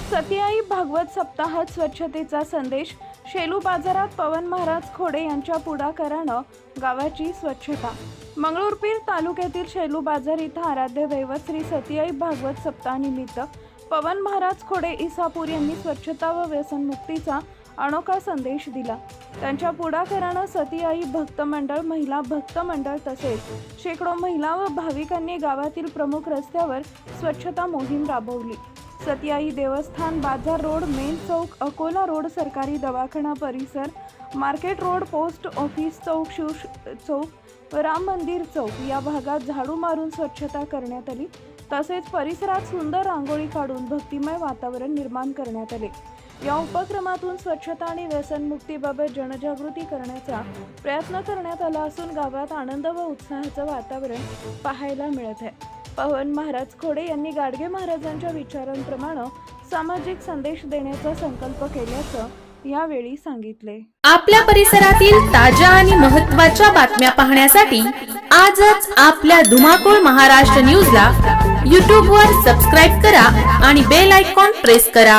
सतीआई भागवत सप्ताहात स्वच्छतेचा संदेश। शेलू बाजारात पवन महाराज खोडे यांच्या पुढाकारानं गावाची स्वच्छता। मंगळूरपीर तालुक्यातील शेलू बाजार इथं आराध्य दैवत श्री सतीआई भागवत सप्ताहानिमित्त पवन महाराज खोडे इसापूर यांनी स्वच्छता व व्यसनमुक्तीचा अनोखा संदेश दिला। त्यांच्या पुढाकारानं सतीआई भक्त मंडळ, महिला भक्त मंडळ तसेच शेकडो महिला व भाविकांनी गावातील प्रमुख रस्त्यावर स्वच्छता मोहीम राबवली। सतीआई देवस्थान, बाजार रोड, मेन चौक, अकोला रोड, सरकारी दवाखाना परिसर, मार्केट रोड, पोस्ट ऑफिस चौक, शिव चौक, राम मंदिर चौक या भागात झाडू मारून स्वच्छता करण्यात आली। तसेच परिसरात सुंदर रांगोळी काढून भक्तिमय वातावरण निर्माण करण्यात आले। या उपक्रमातून स्वच्छता आणि व्यसनमुक्तीबाबत जनजागृती करण्याचा प्रयत्न करण्यात आला असून गावात आनंद व उत्साहाचं वातावरण पाहायला मिळत आहे। पवन महाराज खोडे यांनी गाडगे महाराजांच्या विचारांप्रमाणे सामाजिक संदेश देण्याचा संकल्प केल्याचं यावेळी सांगितले। आपल्या परिसरातील ताज्या आणि महत्त्वाच्या बातम्या पाहण्यासाठी आजच आपल्या धुमाकूळ महाराष्ट्र न्यूजला YouTube वर सबस्क्राइब करा आणि बेल आयकॉन प्रेस करा।